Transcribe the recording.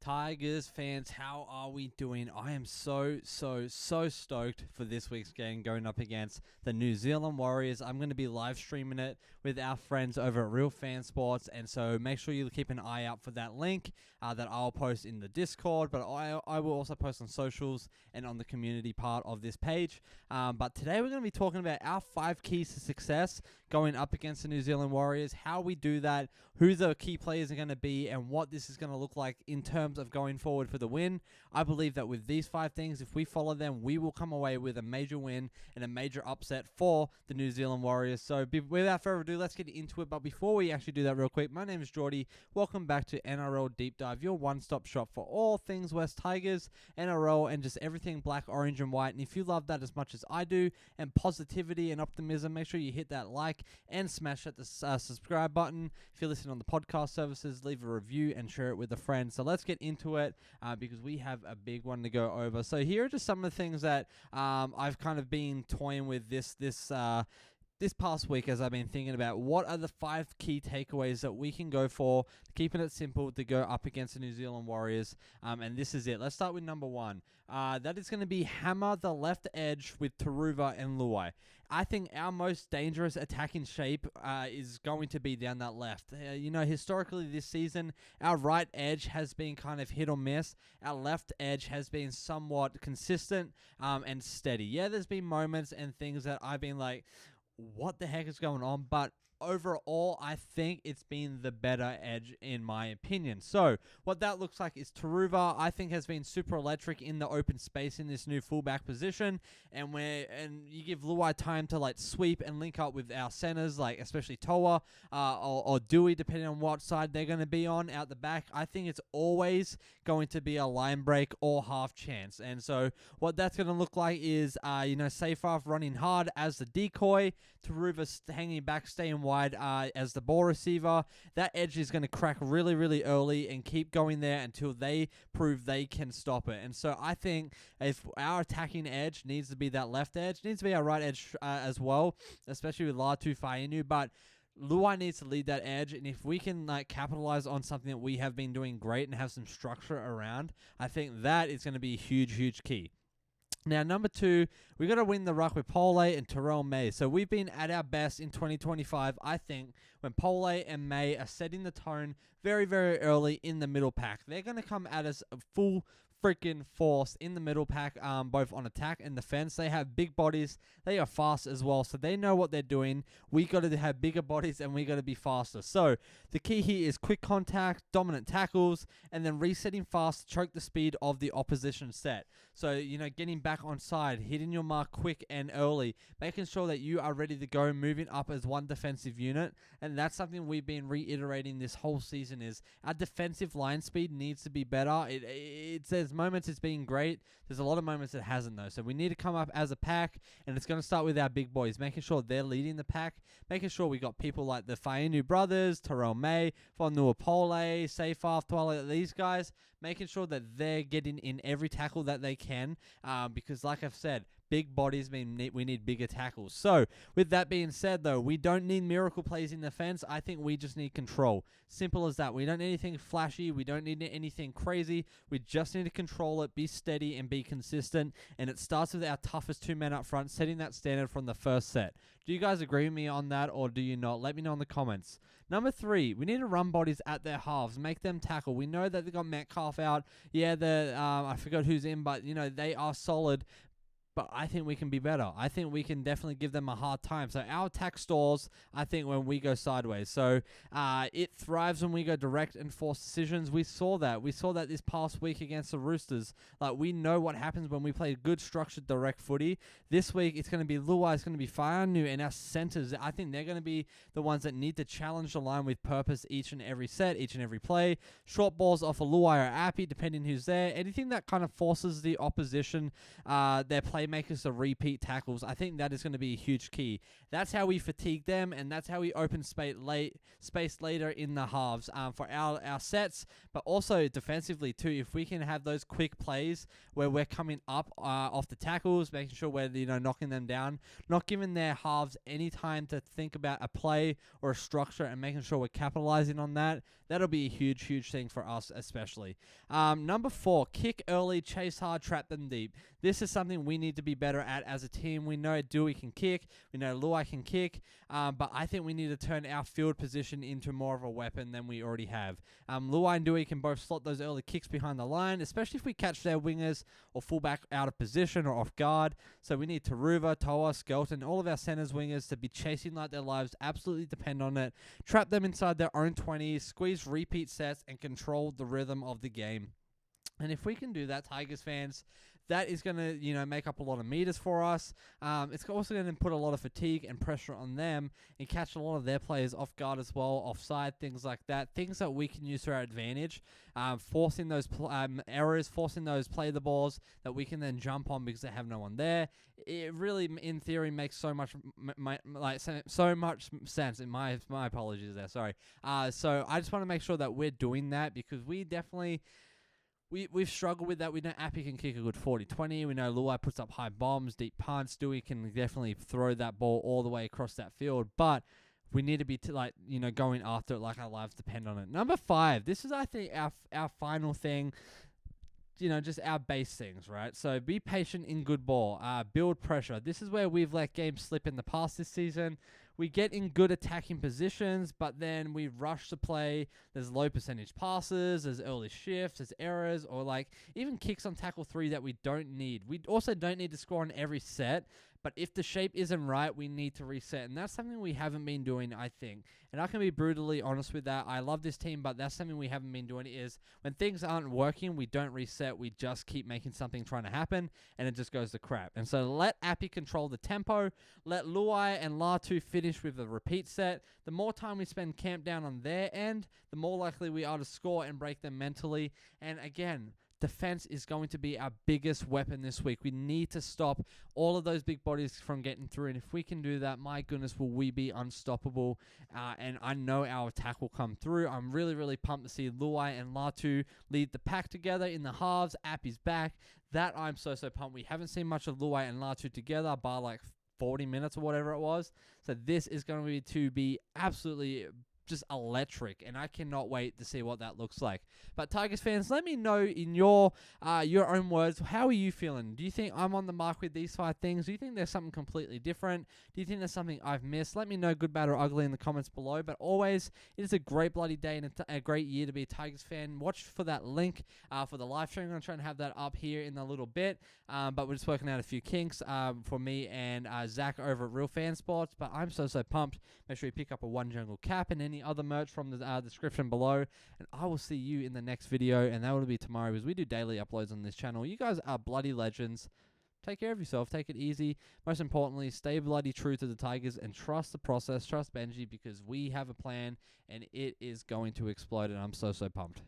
Tigers fans, how are we doing? I am so stoked for this week's game going up against the New Zealand Warriors. I'm going to be live streaming it with our friends over at Real Fan Sports, and so make sure you keep an eye out for that link that I'll post in the Discord, but I will also post on socials and on the community part of this page. But today we're going to be talking about our 5 keys to success going up against the New Zealand Warriors, how we do that, who the key players are going to be, and what this is going to look like in terms of going forward for the win. I believe that with these 5 things, if we follow them, we will come away with a major win and a major upset for the New Zealand Warriors. So without further ado, let's get into it. But before we actually do that real quick, my name is Geordie. Welcome back to NRL Deep Dive, your one-stop shop for all things West Tigers, NRL, and just everything black, orange, and white. And if you love that as much as I do, and positivity and optimism, make sure you hit that like and smash at the subscribe button. If you're listening on the podcast services, leave a review and share it with a friend. So let's get into it because we have a big one to go over. So here are just some of the things that I've kind of been toying with this past week as I've been thinking about what are the 5 key takeaways that we can go for, keeping it simple to go up against the New Zealand Warriors. And this is it. Let's start with number 1. That is going to be hammer the left edge with Turuva and Luai. I think our most dangerous attacking shape is going to be down that left. Historically this season, our right edge has been kind of hit or miss. Our left edge has been somewhat consistent and steady. Yeah, there's been moments and things that I've been like, what the heck is going on? But overall, I think it's been the better edge in my opinion. So what that looks like is Turuva, I think, has been super electric in the open space in this new fullback position, and you give Luai time to like sweep and link up with our centers, like especially Toa or Dewey, depending on what side they're going to be on out the back. I think it's always going to be a line break or half chance, and so what that's going to look like is Seyfarth running hard as the decoy, Turuva hanging back, staying wide as the ball receiver. That edge is going to crack really early and keep going there until they prove they can stop it. And so I think if our attacking edge needs to be that left edge, needs to be our right edge as well, especially with Latu Fainu, but Luai needs to lead that edge, and if we can capitalize on something that we have been doing great and have some structure around, I think that is going to be a huge key. Now, number 2, we got to win the ruck with Pole and Terrell May. So we've been at our best in 2025, I think, when Pole and May are setting the tone very early in the middle pack. They're going to come at us full freaking force in the middle pack, both on attack and defense. They have big bodies. They are fast as well, so they know what they're doing. We got to have bigger bodies and we got to be faster. So the key here is quick contact, dominant tackles, and then resetting fast to choke the speed of the opposition set. So, getting back on side, hitting your mark quick and early, making sure that you are ready to go, moving up as one defensive unit. And that's something we've been reiterating this whole season is our defensive line speed needs to be better. There's moments it's been great. There's a lot of moments it hasn't though. So we need to come up as a pack, and it's going to start with our big boys, making sure they're leading the pack, making sure we got people like the Fainu brothers, Terrell May, Fonua Pole, Seyfarth, Twala, these guys, making sure that they're getting in every tackle that they can, because like I've said, big bodies mean we need bigger tackles. So, with that being said, though, we don't need miracle plays in defense. I think we just need control. Simple as that. We don't need anything flashy. We don't need anything crazy. We just need to control it, be steady, and be consistent. And it starts with our toughest 2 men up front, setting that standard from the first set. Do you guys agree with me on that, or do you not? Let me know in the comments. Number 3, we need to run bodies at their halves, make them tackle. We know that they got Metcalf out. Yeah, I forgot who's in, but they are solid. But I think we can be better. I think we can definitely give them a hard time. So our attack stalls, I think, when we go sideways. So it thrives when we go direct and force decisions. We saw that. We saw that this past week against the Roosters. We know what happens when we play good structured direct footy. This week, it's going to be Luai, it's going to be Fainu, and our centers. I think they're going to be the ones that need to challenge the line with purpose each and every set, each and every play. Short balls off of Luai or Appy, depending who's there. Anything that kind of forces the opposition, their play playmakers to repeat tackles. I think that is going to be a huge key. That's how we fatigue them, and that's how we open space later in the halves for our sets, but also defensively too. If we can have those quick plays where we're coming up off the tackles, making sure we're knocking them down, not giving their halves any time to think about a play or a structure, and making sure we're capitalizing on that. That'll be a huge thing for us, especially. Number 4, kick early, chase hard, trap them deep. This is something we need to be better at as a team. We know Dewey can kick, we know Luai can kick, but I think we need to turn our field position into more of a weapon than we already have. Luai and Dewey can both slot those early kicks behind the line, especially if we catch their wingers or fullback out of position or off guard. So we need Turuva, Toa, Skelton, all of our centers wingers to be chasing like their lives, absolutely depend on it, trap them inside their own 20s, squeeze repeat sets, and control the rhythm of the game. And if we can do that, Tigers fans, that is going to, make up a lot of meters for us. It's also going to put a lot of fatigue and pressure on them and catch a lot of their players off guard as well, offside, things like that. Things that we can use to our advantage, forcing those errors, forcing those play the balls that we can then jump on because they have no one there. It really, in theory, makes so much sense. In my apologies there, sorry. So I just want to make sure that we're doing that, because we definitely... We've struggled with that. We know Appy can kick a good 40-20. We know Luai puts up high bombs, deep punts. Dewey can definitely throw that ball all the way across that field. But we need to be going after it like our lives depend on it. Number 5. This is, I think, our final thing. Just our base things, right? So be patient in good ball. Build pressure. This is where we've let games slip in the past this season. We get in good attacking positions, but then we rush to play. There's low percentage passes, there's early shifts, there's errors, or even kicks on tackle 3 that we don't need. We also don't need to score on every set, but if the shape isn't right, we need to reset. And that's something we haven't been doing, I think. And I can be brutally honest with that. I love this team, but that's something we haven't been doing, is when things aren't working, we don't reset. We just keep making something trying to happen, and it just goes to crap. And so let Appy control the tempo. Let Luai and Latu finish with the repeat set. The more time we spend camped down on their end, the more likely we are to score and break them mentally. And again, defense is going to be our biggest weapon this week. We need to stop all of those big bodies from getting through. And if we can do that, my goodness, will we be unstoppable. And I know our attack will come through. I'm really pumped to see Luai and Latu lead the pack together in the halves. Appy's back. That I'm so pumped. We haven't seen much of Luai and Latu together, bar 40 minutes or whatever it was. So this is going to be absolutely just electric, and I cannot wait to see what that looks like. But Tigers fans, let me know in your own words, how are you feeling? Do you think I'm on the mark with these 5 things? Do you think there's something completely different? Do you think there's something I've missed? Let me know, good, bad, or ugly, in the comments below. But always, it is a great bloody day and a great year to be a Tigers fan. Watch for that link for the live stream. I'm going to try and have that up here in a little bit. But we're just working out a few kinks for me and Zach over at Real Fan Sports. But I'm so pumped. Make sure you pick up a One Jungle cap and any other merch from the description below. And I will see you in the next video, and that will be tomorrow, because we do daily uploads on this channel. You guys are bloody legends. Take care of yourself. Take it easy. Most importantly, stay bloody true to the Tigers and trust the process. Trust Benji, because we have a plan, and it is going to explode, and I'm so pumped.